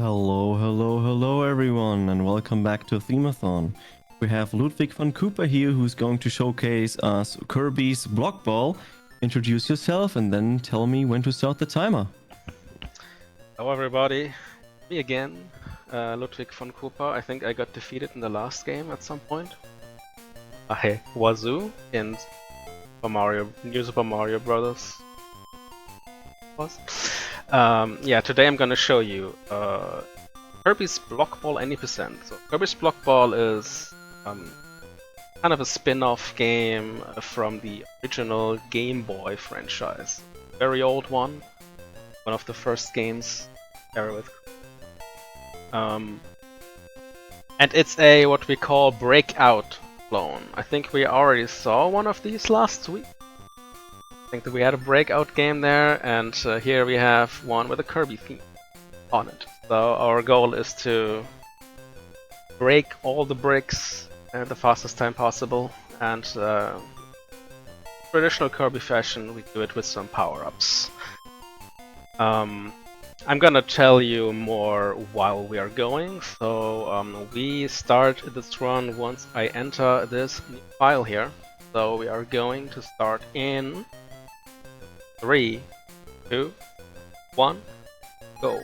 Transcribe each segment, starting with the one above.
Hello everyone, and welcome back to Themeathon. We have LudwigVonKoopa here, who's going to showcase us Kirby's Block Ball. Introduce yourself and then tell me when to start the timer. Hello everybody, me again, LudwigVonKoopa. I think I got defeated in the last game at some point. I Wazoo in New Super Mario Brothers. Yeah, today I'm gonna show you Kirby's Block Ball any percent. So Kirby's Block Ball is kind of a spin-off game from the original Game Boy franchise. Very old one of the first games ever with. And it's a what we call breakout clone. I think we already saw one of these last week. I think that we had a breakout game there, and here we have one with a Kirby theme on it. So our goal is to break all the bricks at the fastest time possible, and traditional Kirby fashion, we do it with some power-ups. I'm gonna tell you more while we are going, so we start this run once I enter this new file here. So we are going to start in 3, 2, 1, go.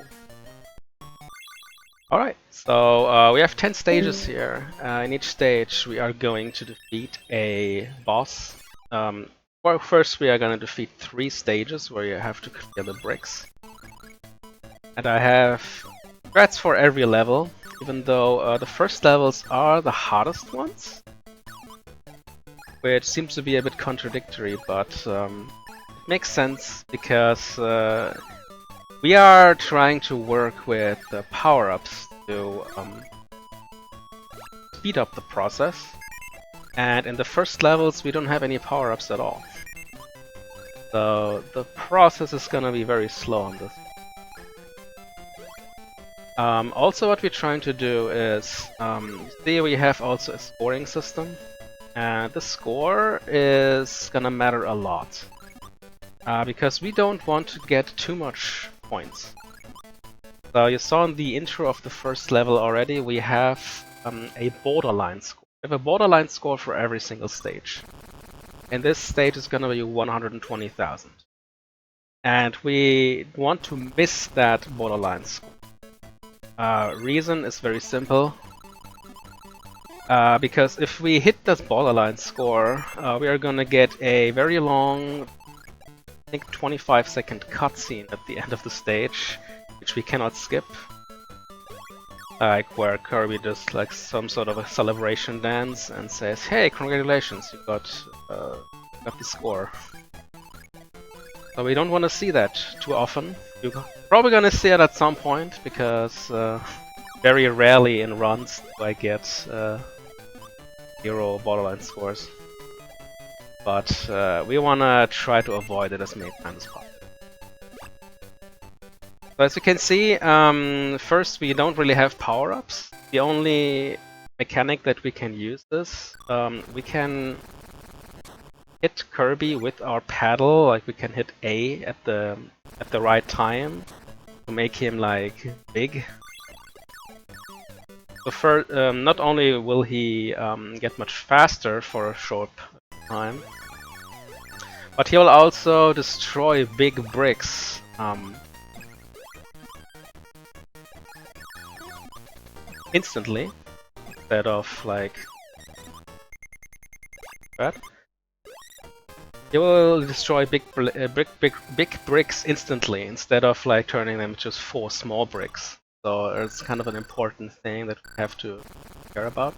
Alright, so we have 10 stages here. In each stage we are going to defeat a boss. Well, first we are going to defeat 3 stages where you have to clear the bricks. And I have threats for every level, even though the first levels are the hardest ones. Which seems to be a bit contradictory, but it makes sense because we are trying to work with power-ups to speed up the process. And in the first levels we don't have any power-ups at all. So the process is gonna be very slow on this. Also what we're trying to do is, see, we have also a scoring system. And the score is gonna matter a lot. Because we don't want to get too much points. So you saw in the intro of the first level already, we have a borderline score. We have a borderline score for every single stage. And this stage is gonna be 120,000. And we want to miss that borderline score. Reason is very simple. Because if we hit this borderline score, we are gonna get a very long, I think 25-second cutscene at the end of the stage, which we cannot skip. Like where Kirby does like some sort of a celebration dance and says, "Hey, congratulations, you got the score." So we don't want to see that too often. You're probably gonna see it at some point because very rarely in runs do I get 0 borderline scores. But we wanna try to avoid it as many times as possible. So as you can see, first we don't really have power-ups. The only mechanic that we can use is we can hit Kirby with our paddle, like we can hit A at the right time to make him like big. So first, not only will he get much faster for a short time, but he will also destroy big bricks. Instantly, instead of like that. He will destroy big bricks instantly instead of like turning them just 4 small bricks. So it's kind of an important thing that we have to care about.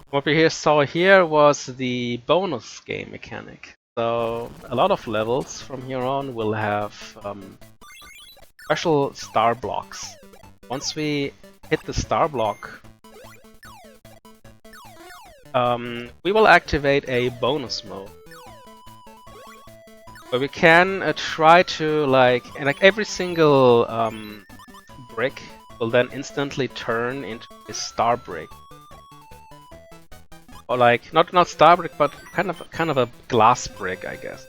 What we saw here was the bonus game mechanic. So a lot of levels from here on will have special star blocks. Once we hit the star block, we will activate a bonus mode. Where we can try to like every single brick will then instantly turn into a star brick, or like not star brick, but kind of a glass brick, I guess.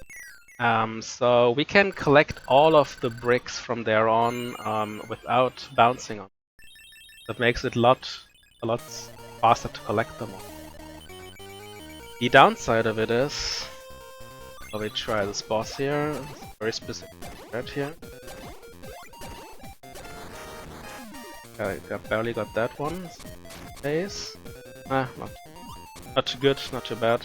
So we can collect all of the bricks from there on without bouncing on. That makes it a lot faster to collect them all. The downside of it is, let me try this boss here. Very specific right here. I barely got that one. Base. Not too good, not too bad.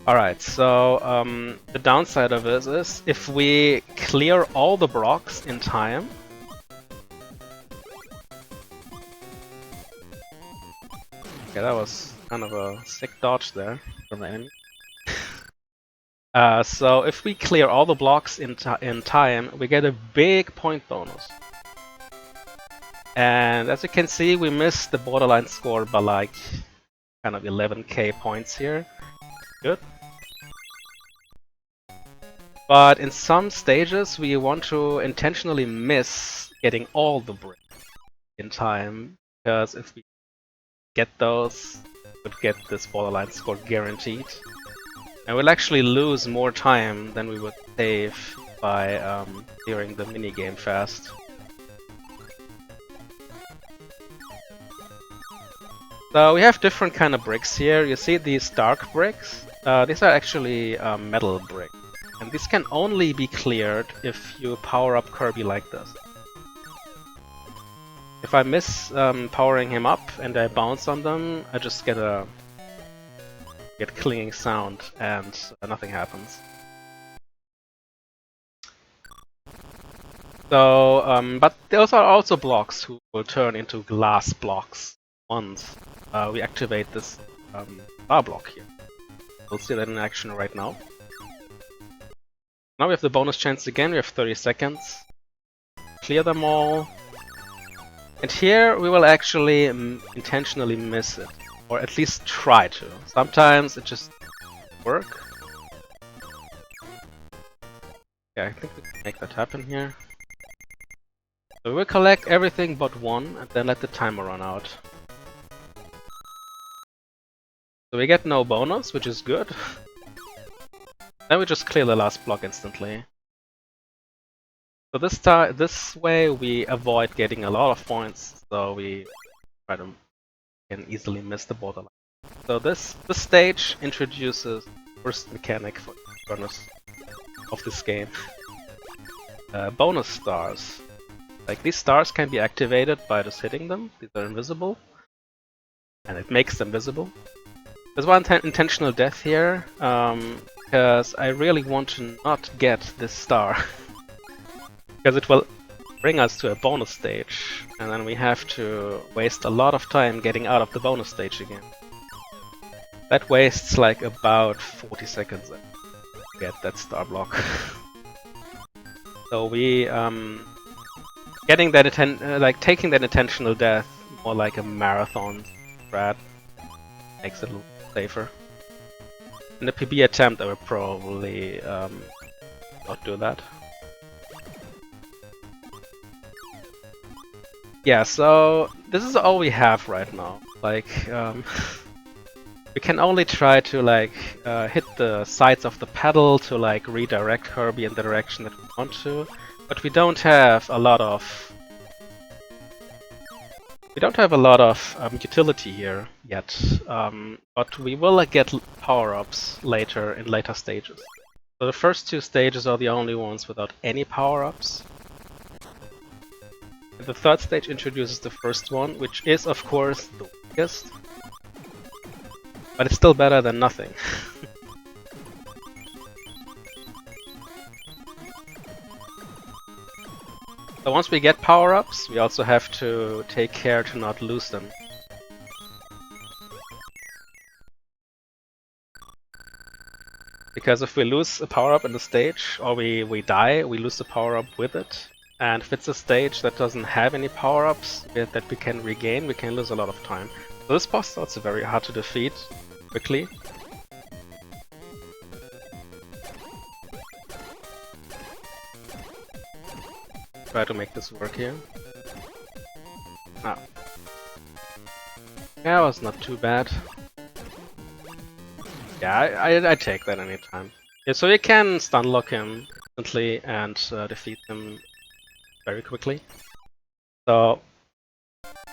Alright, so the downside of this is if we clear all the blocks in time. Okay, that was kind of a sick dodge there from the enemy. So if we clear all the blocks in time, we get a big point bonus. And as you can see, we missed the borderline score by like kind of 11k points here. Good. But in some stages, we want to intentionally miss getting all the bricks in time, because if we get those, we would get this borderline score guaranteed. And we'll actually lose more time than we would save by clearing the minigame fast. So we have different kind of bricks here. You see these dark bricks? These are actually metal bricks. And these can only be cleared if you power up Kirby like this. If I miss powering him up and I bounce on them, I just get a clinging sound and nothing happens. So, but those are also blocks who will turn into glass blocks once we activate this bar block here. We'll see that in action right now. Now we have the bonus chance again, we have 30 seconds. Clear them all. And here we will actually intentionally miss it. Or at least try to. Sometimes it just work. Yeah, I think we can make that happen here. So we'll collect everything but one and then let the timer run out. So we get no bonus, which is good. Then we just clear the last block instantly. So this way we avoid getting a lot of points, so we try to can easily miss the borderline. So this stage introduces the first mechanic for runners of this game. Bonus stars. Like these stars can be activated by just hitting them. These are invisible, and it makes them visible. There's one intentional death here, because I really want to not get this star. Because it will bring us to a bonus stage, and then we have to waste a lot of time getting out of the bonus stage again. That wastes like about 40 seconds to get that star block. So we getting that taking that intentional death more like a marathon strat makes it a little safer. In the PB attempt, I would probably not do that. Yeah, so this is all we have right now. Like, we can only try to like hit the sides of the pedal to like redirect Kirby in the direction that we want to, but we don't have a lot of utility here yet. But we will get power-ups later in later stages. So the first two stages are the only ones without any power-ups. The third stage introduces the first one, which is of course the weakest, but it's still better than nothing. So once we get power-ups, we also have to take care to not lose them. Because if we lose a power-up in the stage, or we die, we lose the power-up with it. And if it's a stage that doesn't have any power-ups that we can regain, we can lose a lot of time. So this boss is also very hard to defeat quickly. Try to make this work here. Ah. Yeah, it was not too bad. Yeah, I take that anytime. Yeah, so you can stun lock him instantly and defeat him very quickly. So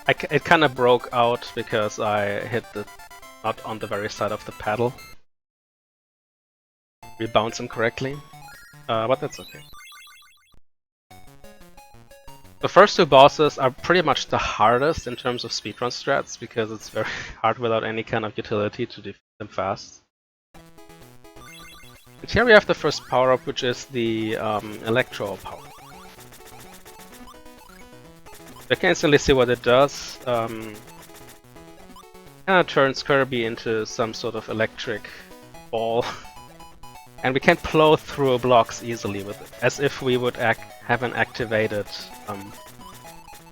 it kind of broke out because I hit the not on the very side of the paddle. Rebounds incorrectly, but that's okay. The first two bosses are pretty much the hardest in terms of speedrun strats because it's very hard without any kind of utility to defeat them fast. And here we have the first power-up, which is the Electro power. You can instantly see what it does. Kind of turns Kirby into some sort of electric ball. And we can plow through blocks easily with it, as if we would have an activated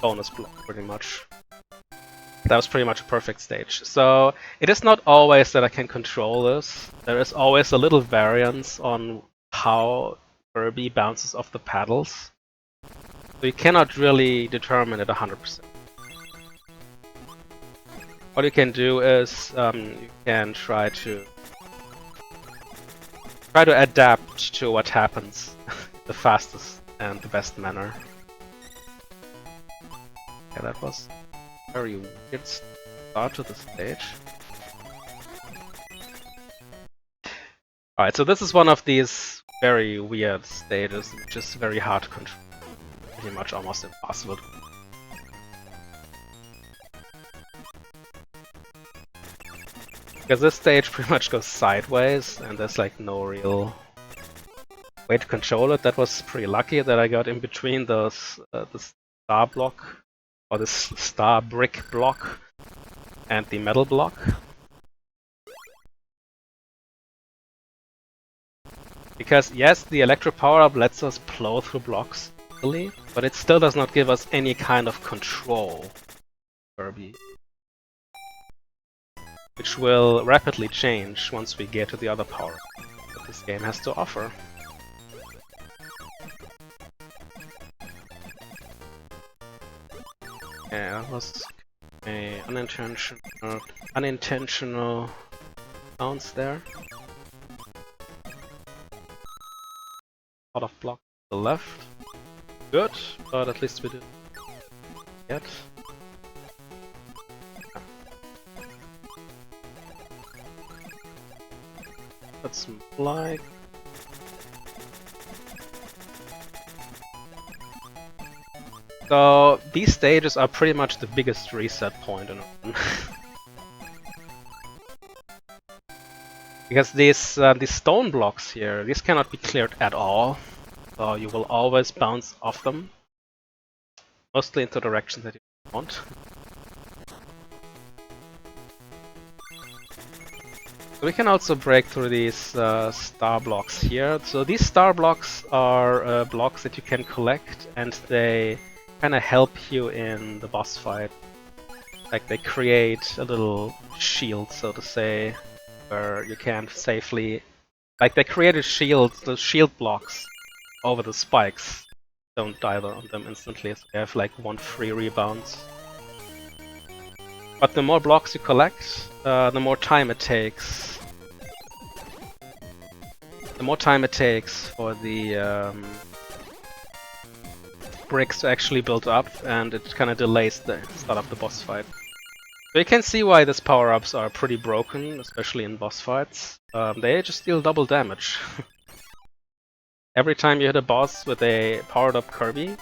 bonus block, pretty much. That was pretty much a perfect stage. So it is not always that I can control this. There is always a little variance on how Kirby bounces off the paddles. So you cannot really determine it 100%. What you can do is you can try to adapt to what happens the fastest and the best manner. Yeah, that was a very weird start to the stage. Alright, so this is one of these very weird stages, which is very hard to control. Pretty much almost impossible. Because this stage pretty much goes sideways, and there's like no real way to control it. That was pretty lucky that I got in between those the star block, or this star brick block, and the metal block. Because yes, the electro power-up lets us plow through blocks easily, but it still does not give us any kind of control, Kirby. Which will rapidly change once we get to the other power that this game has to offer. Yeah, that was a unintentional bounce there. Lot of block to the left. Good, but at least we didn't get. That's like. So these stages are pretty much the biggest reset point in Run. Because these stone blocks here, these cannot be cleared at all. So you will always bounce off them. Mostly into directions that you want. We can also break through these star blocks here. So these star blocks are blocks that you can collect, and they kind of help you in the boss fight. Like they create a little shield, so to say, where you can safely... Like they create a shield, the shield blocks over the spikes. Don't die on them instantly, so you have like 1 free rebounds. But the more blocks you collect, the more time it takes. The more time it takes for the bricks to actually build up, and it kind of delays the start of the boss fight. So you can see why these power-ups are pretty broken, especially in boss fights. They just deal double damage. Every time you hit a boss with a powered-up Kirby,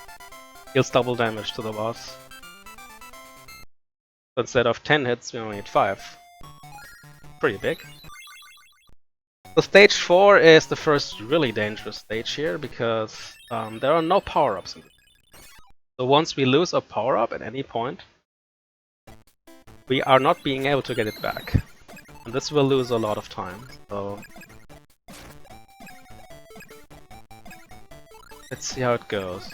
deals double damage to the boss. So instead of 10 hits, we only need 5. Pretty big. So stage 4 is the first really dangerous stage here, because there are no power-ups in it. So once we lose a power-up at any point, we are not being able to get it back. And this will lose a lot of time, so... Let's see how it goes.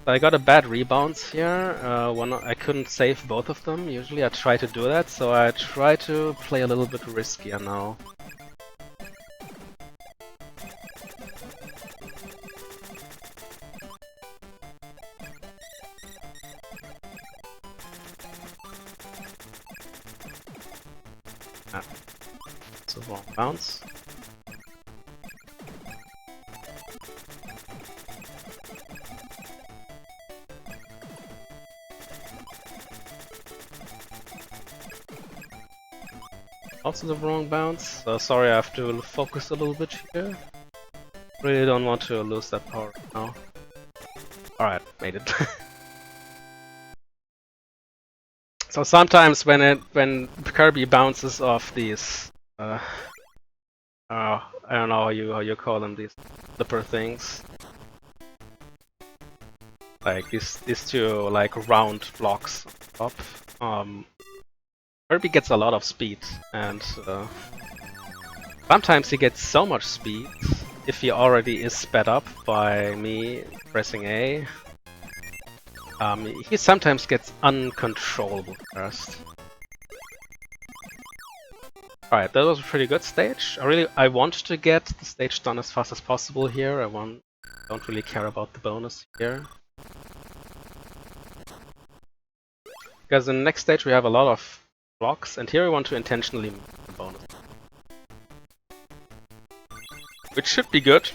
I got a bad rebounds here. I couldn't save both of them. Usually I try to do that, so I try to play a little bit riskier now. Ah, it's a wrong bounce. Also the wrong bounce. So sorry, I have to focus a little bit here. Really don't want to lose that power now. Alright, made it. So sometimes when Kirby bounces off these I don't know how you call them, these flipper things. Like these two like round blocks up. Kirby gets a lot of speed, and sometimes he gets so much speed if he already is sped up by me pressing A. He sometimes gets uncontrollable first. Alright, that was a pretty good stage. I want to get the stage done as fast as possible here. Don't really care about the bonus here. Because in the next stage we have a lot of blocks, and here we want to intentionally move the bonus. Which should be good.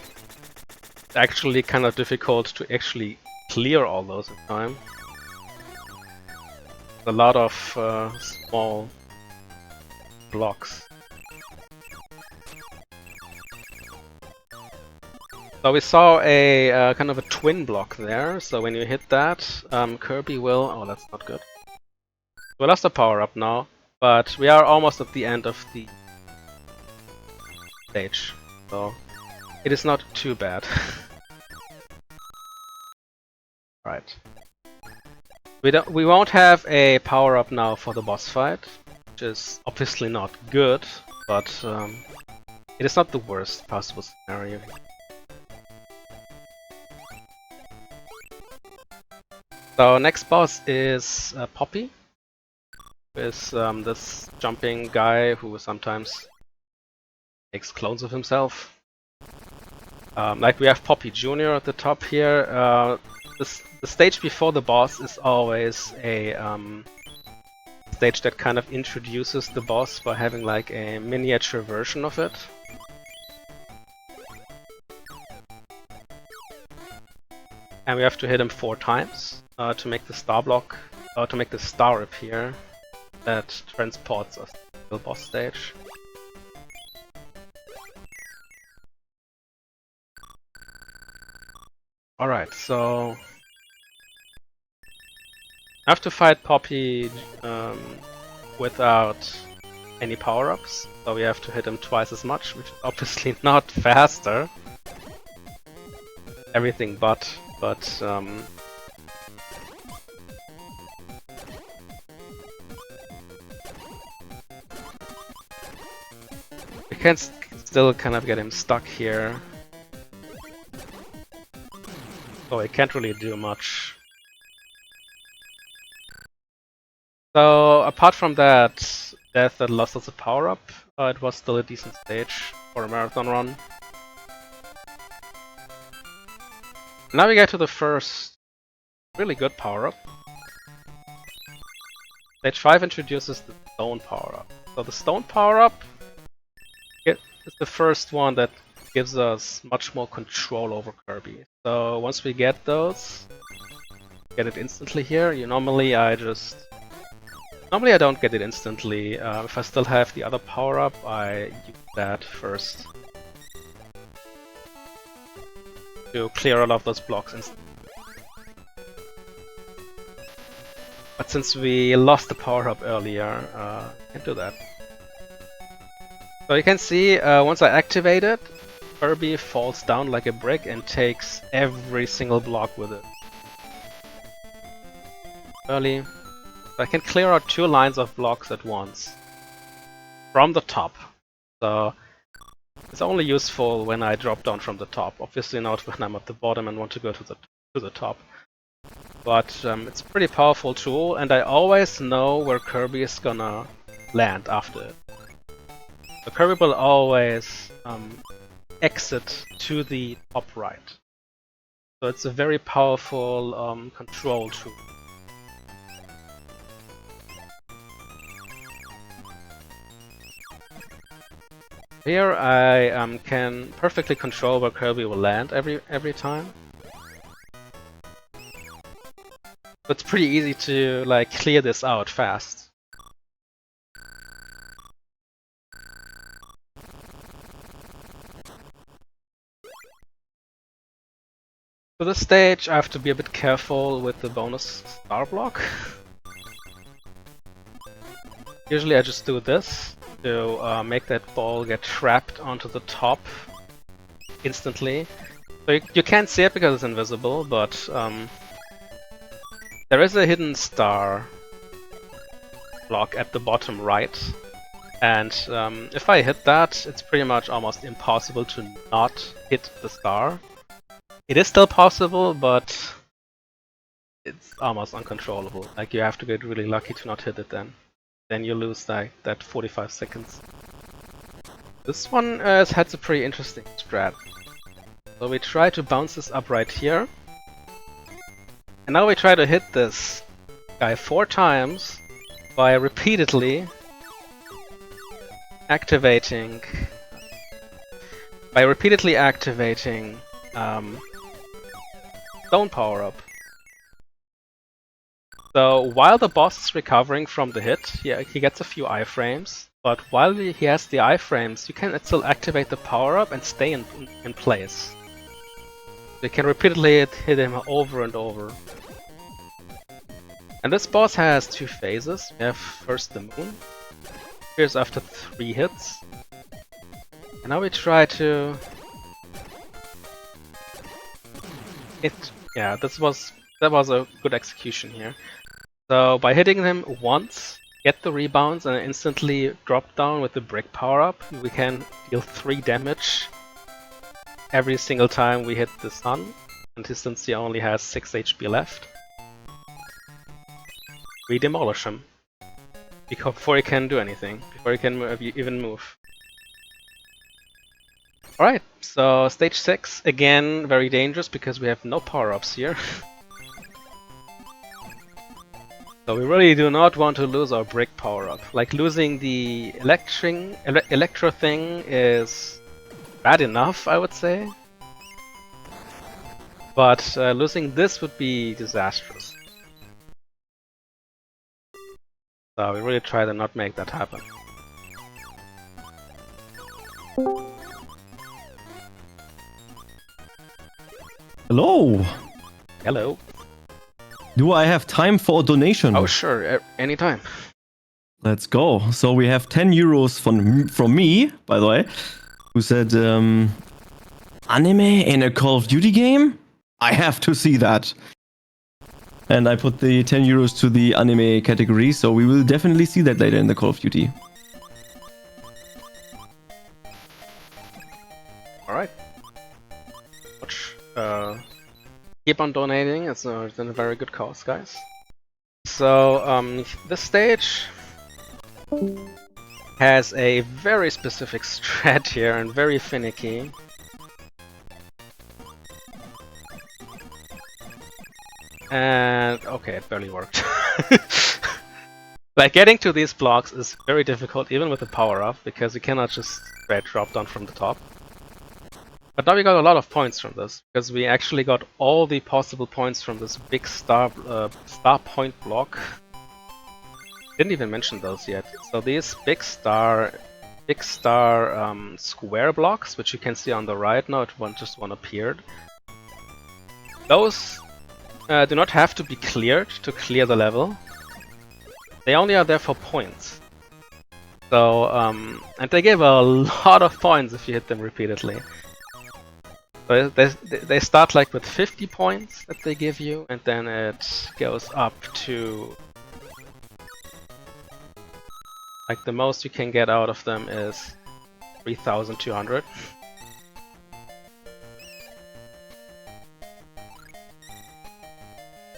Actually kind of difficult to actually clear all those in time. A lot of small blocks. So we saw a kind of a twin block there, so when you hit that, Kirby will... Oh, that's not good. We lost the power up now, but we are almost at the end of the stage, so it is not too bad. Right. We won't have a power up now for the boss fight, which is obviously not good, but it is not the worst possible scenario. So next boss is Poppy, with this jumping guy who sometimes makes clones of himself. Like we have Poppy Jr. at the top here. The stage before the boss is always a stage that kind of introduces the boss by having like a miniature version of it. And we have to hit him 4 times to make the star block, to make the star appear that transports us to the boss stage. Alright, so I have to fight Poppy without any power-ups, so we have to hit him twice as much, which is obviously not faster. Everything but we can still kind of get him stuck here. So I can't really do much. So apart from that death that lost us a power-up, it was still a decent stage for a marathon run. Now we get to the first really good power-up. Stage 5 introduces the stone power-up. So the stone power-up is the first one that gives us much more control over Kirby. So once we get those, get it instantly here. Normally I don't get it instantly. If I still have the other power-up, I use that first to clear all of those blocks instantly. But since we lost the power-up earlier, I can't do that. So you can see, once I activate it, Kirby falls down like a brick and takes every single block with it. Early. So I can clear out 2 lines of blocks at once. From the top. So it's only useful when I drop down from the top. Obviously not when I'm at the bottom and want to go to the top. But it's a pretty powerful tool, and I always know where Kirby is gonna land after it. So Kirby will always exit to the top right. So it's a very powerful control tool. Here I can perfectly control where Kirby will land every time. But it's pretty easy to like clear this out fast. For this stage, I have to be a bit careful with the bonus star block. Usually I just do this to make that ball get trapped onto the top instantly. So you can't see it because it's invisible, but there is a hidden star block at the bottom right. And if I hit that, it's pretty much almost impossible to not hit the star. It is still possible, but it's almost uncontrollable. Like, you have to get really lucky to not hit it then. Then you lose that 45 seconds. This one has had a pretty interesting strat. So we try to bounce this up right here. And now we try to hit this guy 4 times by repeatedly activating Stone Power-Up. So while the boss is recovering from the hit, he gets a few iframes, but while he has the iframes, you can still activate the power-up and stay in place. You can repeatedly hit him over and over. And this boss has 2 phases. We have first the moon, appears after 3 hits. And now we try to... Yeah, that was a good execution here. So by hitting them once, get the rebounds and instantly drop down with the brick power-up, we can deal 3 damage every single time we hit the sun. And since he only has 6 HP left, we demolish him before he can do anything, before he can even move. Alright, so stage 6, again very dangerous because we have no power-ups here. So we really do not want to lose our brick power-up. Like, losing the electro thing is bad enough, I would say. But losing this would be disastrous. So we really try to not make that happen. Hello! Hello. Do I have time for a donation? Oh sure, anytime. Let's go. So we have 10 euros from me, by the way, who said, anime in a Call of Duty game? I have to see that. And I put the 10 euros to the anime category, so we will definitely see that later in the Call of Duty. Alright. Keep on donating, it's a very good cause, guys. So, this stage has a very specific strat here and very finicky. And okay, it barely worked. Like, getting to these blocks is very difficult, even with the power-up, because you cannot just straight drop down from the top. But now we got a lot of points from this, because we actually got all the possible points from this big star point block. Didn't even mention those yet. So these big star square blocks, which you can see on the right now, just one appeared. Those do not have to be cleared to clear the level. They only are there for points. So, and they give a lot of points if you hit them repeatedly. So they start like with 50 points that they give you, and then it goes up to... Like, the most you can get out of them is 3,200.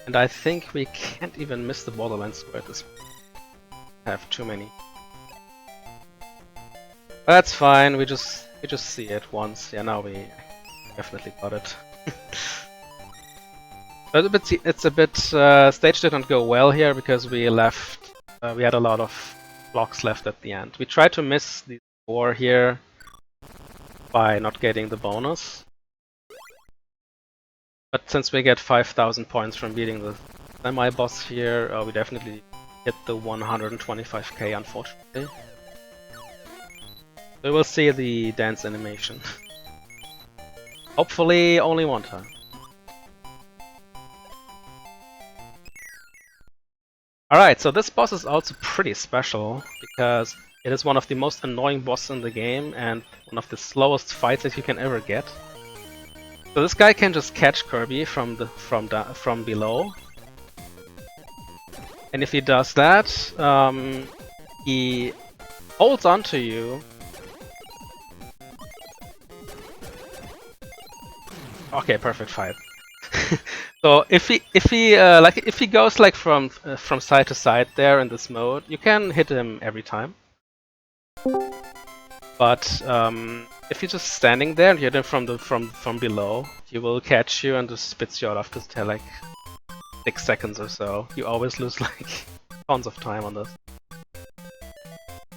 And I think we can't even miss the Borderlands square at this point. Have too many. But that's fine, we just see it once. Yeah, now we definitely got it. But it's a bit stage didn't go well here because we left. We had a lot of blocks left at the end. We tried to miss the 4 here by not getting the bonus. But since we get 5,000 points from beating the semi-boss here, we definitely hit the 125k, unfortunately. We will see the dance animation. Hopefully only one time. Alright, so this boss is also pretty special because it is one of the most annoying bosses in the game and one of the slowest fights that you can ever get. So this guy can just catch Kirby from below. And if he does that, he holds onto you. Okay, perfect fight. So if he goes like from side to side there in this mode, you can hit him every time. But if you're just standing there and you hit him from below, he will catch you and just spits you out after like 6 seconds or so. You always lose like tons of time on this.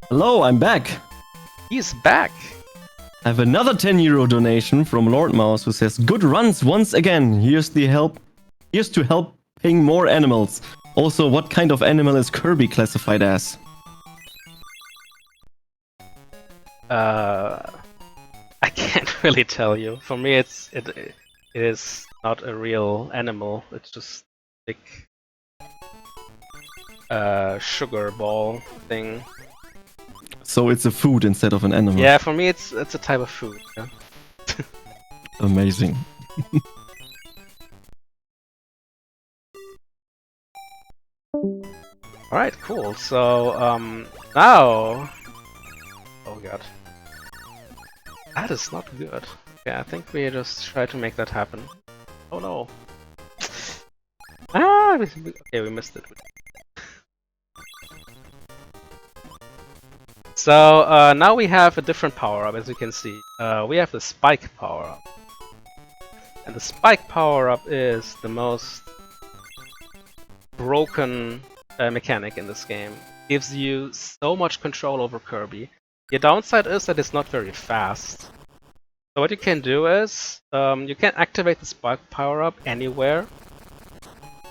Hello, I'm back. He's back. I have another 10 euro donation from Lordmau5 who says, "Good runs once again. Here's to helping more animals. Also, what kind of animal is Kirby classified as?" I can't really tell you. For me, it is not a real animal. It's just big sugar ball thing. So it's a food instead of an animal. Yeah, for me it's a type of food. Yeah. Amazing. Alright, cool. So now, oh god, that is not good. Okay, I think we just try to make that happen. Oh no. Okay, we missed it. So now we have a different power-up, as you can see. We have the spike power-up. And the spike power-up is the most broken mechanic in this game. It gives you so much control over Kirby. The downside is that it's not very fast. So what you can do is, you can activate the spike power-up anywhere.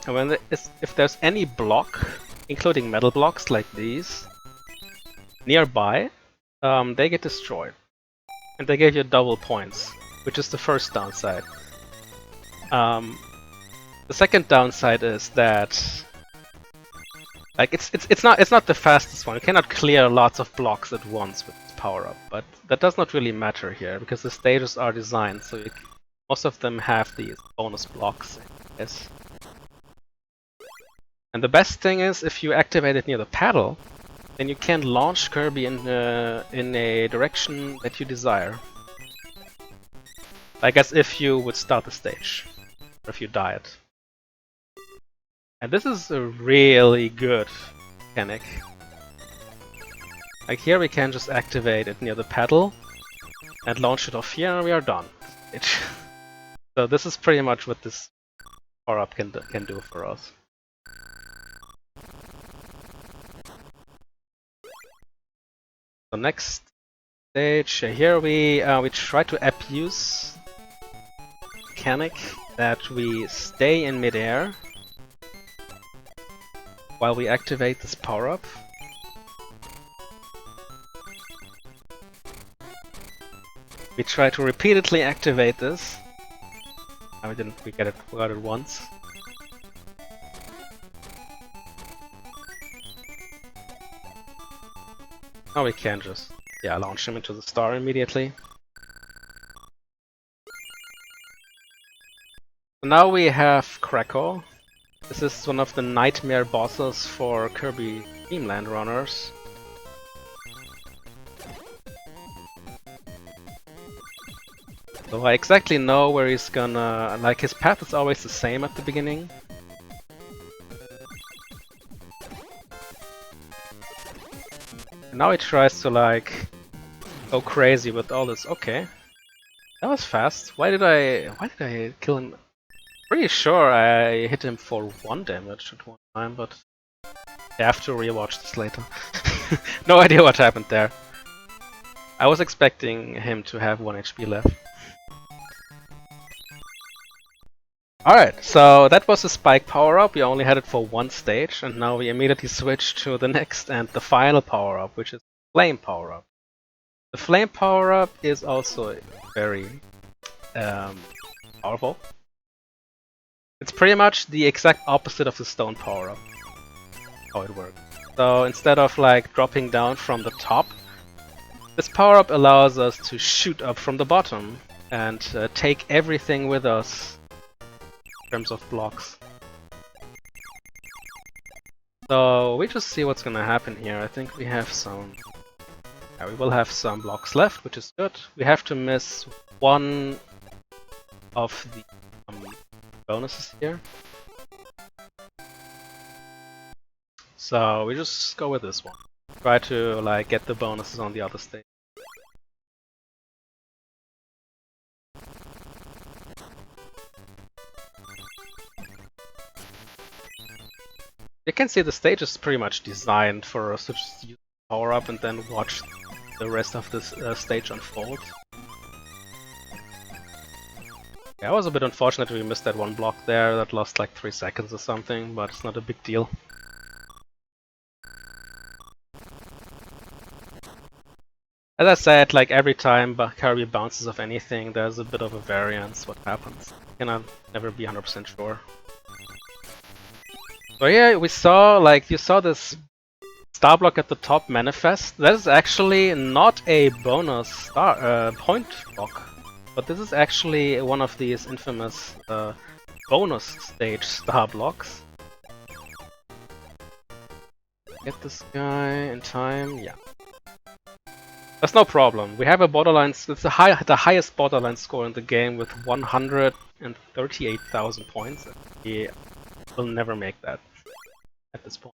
And when if there's any block, including metal blocks like these, nearby, they get destroyed. And they give you double points, which is the first downside. The second downside is that, like, it's not the fastest one. You cannot clear lots of blocks at once with this power-up, but that does not really matter here because the stages are designed so most of them have these bonus blocks. Yes. And the best thing is if you activate it near the paddle, then you can launch Kirby in a direction that you desire. Like as if you would start the stage, or if you died. And this is a really good mechanic. Like here we can just activate it near the paddle and launch it off here and we are done. So this is pretty much what this power-up can do for us. So next stage, here we try to abuse mechanic that we stay in midair while we activate this power-up. We try to repeatedly activate this. We got it once. Now we can just, launch him into the star immediately. So now we have Krakow. This is one of the nightmare bosses for Kirby Dream Land runners. So I exactly know where he's gonna, like his path is always the same at the beginning. Now he tries to like go crazy with all this. Okay, that was fast. Why did I kill him? Pretty sure I hit him for 1 damage at one time, but I have to rewatch this later. No idea what happened there. I was expecting him to have 1 HP left. Alright, so that was the spike power-up. We only had it for 1 stage, and now we immediately switch to the next and the final power-up, which is flame power-up. The flame power-up is also very powerful. It's pretty much the exact opposite of the stone power-up. how it works. So instead of like dropping down from the top, this power-up allows us to shoot up from the bottom and take everything with us in terms of blocks. So we just see what's gonna happen here. I think we have some... Yeah, we will have some blocks left, which is good. We have to miss one of the bonuses here. So we just go with this one. Try to like get the bonuses on the other stage. You can see the stage is pretty much designed for us to just use power up and then watch the rest of this stage unfold. Yeah, it was a bit unfortunate we missed that one block there. That lost like 3 seconds or something, but it's not a big deal. As I said, like every time Kirby bounces off anything, there's a bit of a variance what happens. You can never be 100% sure. So yeah, we saw, like, you saw this star block at the top manifest. That is actually not a bonus star point block, but this is actually one of these infamous bonus stage star blocks. Get this guy in time, yeah. That's no problem. We have a borderline. It's the highest borderline score in the game with 138,000 points. We will never make that at this point.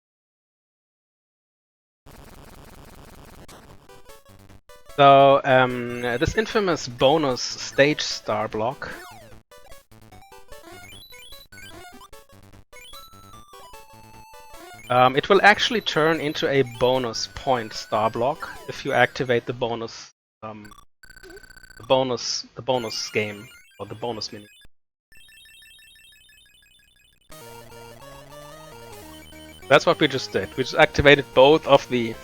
So this infamous bonus stage star block. It will actually turn into a bonus point star block if you activate the bonus, the bonus game or the bonus mini. That's what we just did. We just activated both of the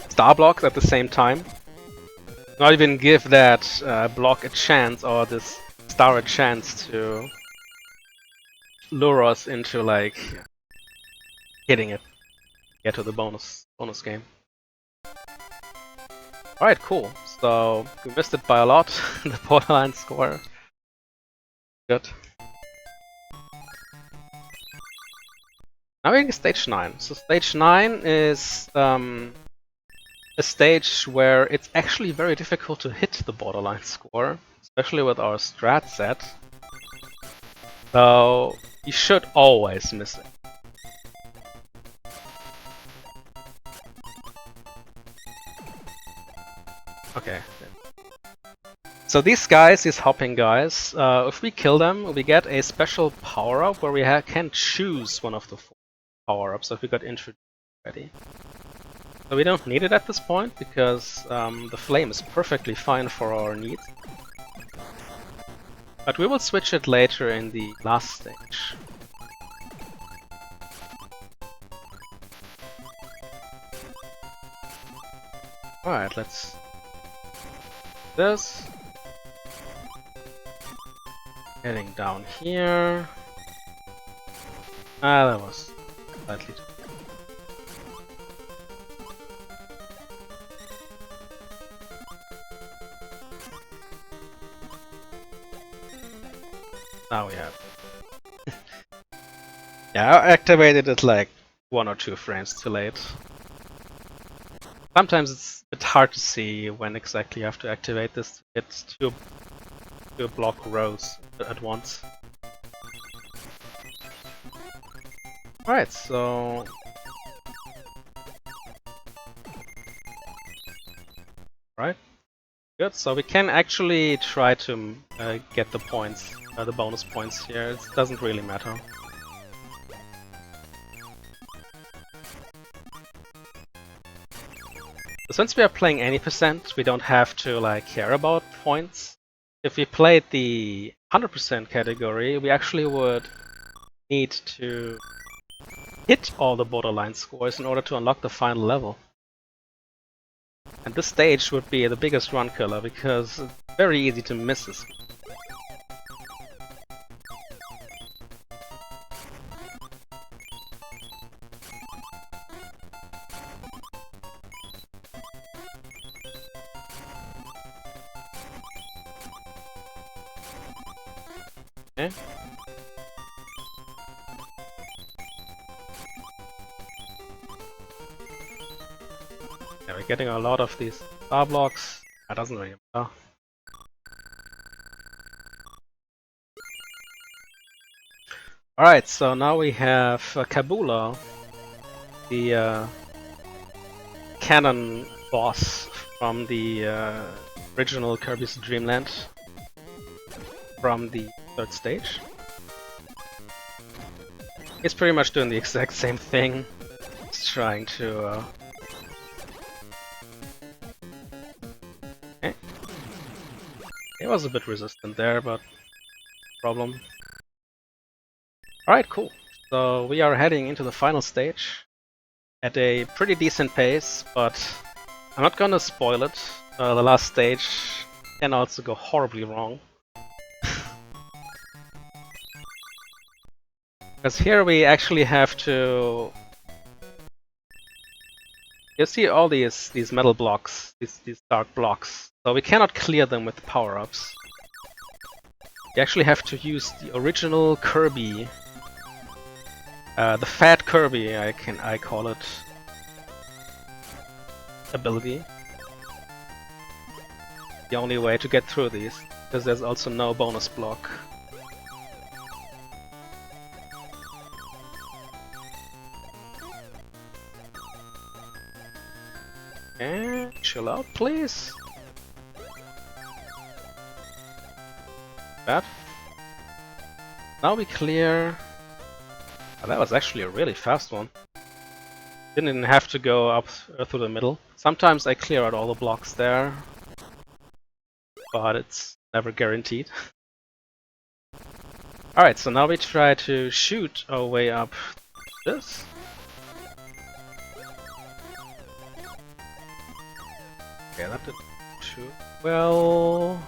star blocks at the same time. Not even give that block a chance or this star a chance to lure us into like hitting it, get to the bonus game. Alright, cool. So we missed it by a lot. The borderline score. Good. Now we're in stage 9. So stage 9 is a stage where it's actually very difficult to hit the borderline score, especially with our strat set. So you should always miss it. Okay. So these guys, these hopping guys, if we kill them, we get a special power-up where we can choose one of the 4 power-ups that we got introduced already. So we don't need it at this point because the flame is perfectly fine for our needs. But we will switch it later in the last stage. Alright, let's do this. Heading down here. Ah, that was slightly too. Now we have. Yeah, I activated it like 1 or 2 frames too late. Sometimes it's a bit hard to see when exactly you have to activate this. It's two block rows at once. Alright, so... Right. Good, so we can actually try to get the points, the bonus points here. It doesn't really matter. Since we are playing any percent, we don't have to like care about points. If we played the 100% category, we actually would need to hit all the borderline scores in order to unlock the final level. And this stage would be the biggest run killer because it's very easy to miss this. Okay. Yeah, we're getting a lot of these star blocks. That doesn't really matter. Alright, so now we have Kabula, the canon boss from the original Kirby's Dream Land, from the third stage. He's pretty much doing the exact same thing. He's trying to okay. He was a bit resistant there, but no problem. Alright, cool. So we are heading into the final stage at a pretty decent pace, but I'm not gonna spoil it. The last stage can also go horribly wrong. Because here we actually have to... You see all these metal blocks, these dark blocks, so we cannot clear them with power-ups. You actually have to use the original Kirby, the Fat Kirby, I call it, ability. The only way to get through these, because there's also no bonus block. Okay, chill out, please. That. Now we clear. Oh, that was actually a really fast one. Didn't even have to go up through the middle. Sometimes I clear out all the blocks there, but it's never guaranteed. Alright, so now we try to shoot our way up this. Okay, that didn't too well.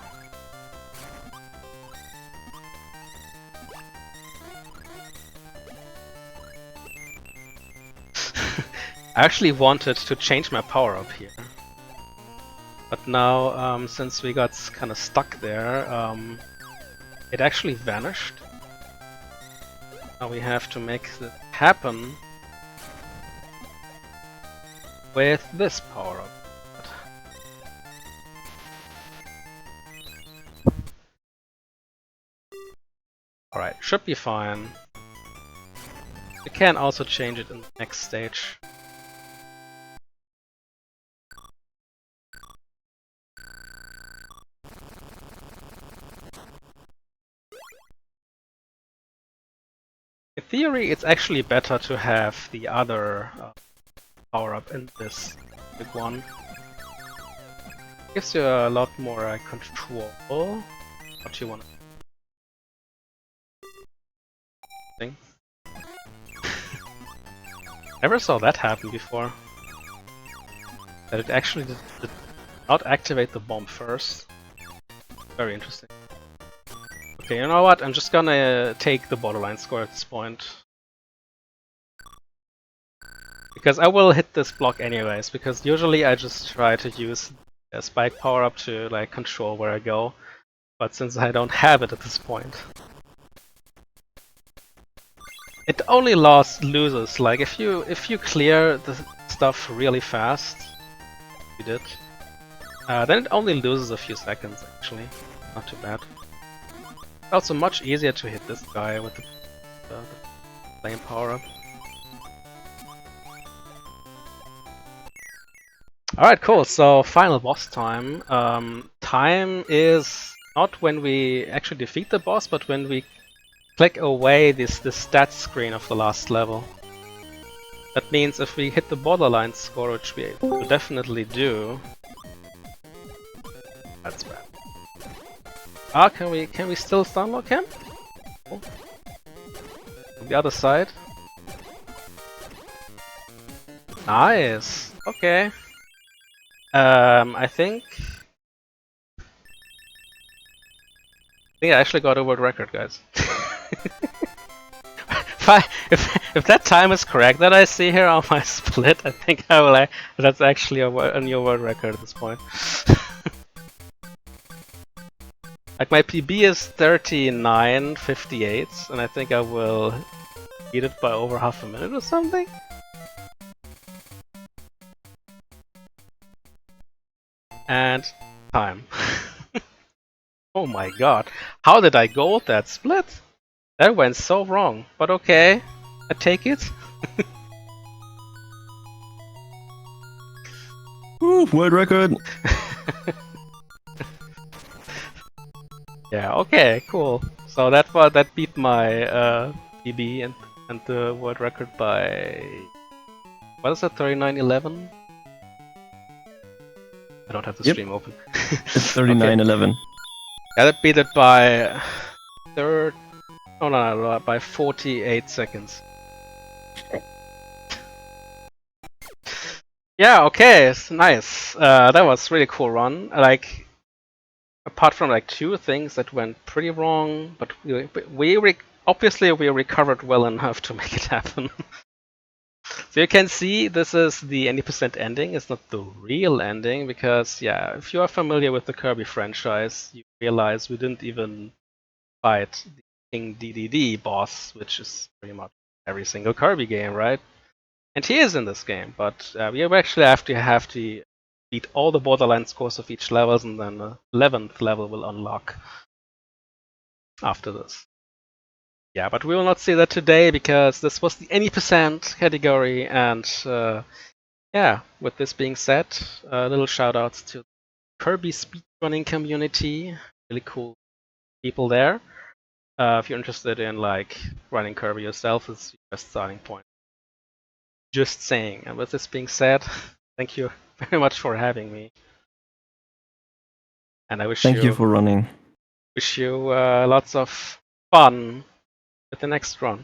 I actually wanted to change my power up here, but now since we got kind of stuck there, it actually vanished. Now we have to make it happen with this power up. Alright, should be fine. We can also change it in the next stage. In theory, it's actually better to have the other power-up in this big one. Gives you a lot more control. What you want to think. Never saw that happen before. That it actually did not activate the bomb first. Very interesting. Okay, you know what? I'm just gonna take the borderline score at this point. Because I will hit this block anyways, because usually I just try to use a spike power up to like control where I go. But since I don't have it at this point, it only loses. Like if you clear the stuff really fast, you did, then it only loses a few seconds actually. Not too bad. Also much easier to hit this guy with the flame power up. Alright, cool. So final boss time. Time is not when we actually defeat the boss, but when we click away this stats screen of the last level. That means if we hit the borderline score, which we will definitely do. That's bad. Ah, can we still stunlock him? Oh. On the other side. Nice. Okay. I think I actually got a world record, guys. if that time is correct that I see here on my split, I think I will. That's actually a new world record at this point. Like my PB is 39:58, and I think I will beat it by over half a minute or something. And time. Oh my god. How did I gold that split? That went so wrong. But okay, I take it. Woo, world record! Yeah, okay, cool. So that beat my PB and the world record by, what is it, 39:11? I don't have the stream open. It's 39:11. Yeah, that beat it by by 48 seconds. Yeah, okay, it's nice. That was really cool run. Like, apart from like 2 things that went pretty wrong, but obviously we recovered well enough to make it happen. So you can see this is the 80% ending. It's not the real ending because, yeah, if you are familiar with the Kirby franchise, you realize we didn't even fight the King DDD boss, which is pretty much every single Kirby game, right? And he is in this game, but we actually have to beat all the borderline scores of each levels, and then the 11th level will unlock after this. Yeah, but we will not see that today because this was the 80% category, and yeah, with this being said, little shout outs to the Kirby speedrunning community, really cool people there. If you're interested in like running Kirby yourself, it's the best starting point. Just saying. And with this being said, thank you very much for having me. And I Thank you for running. Wish you lots of fun with the next run.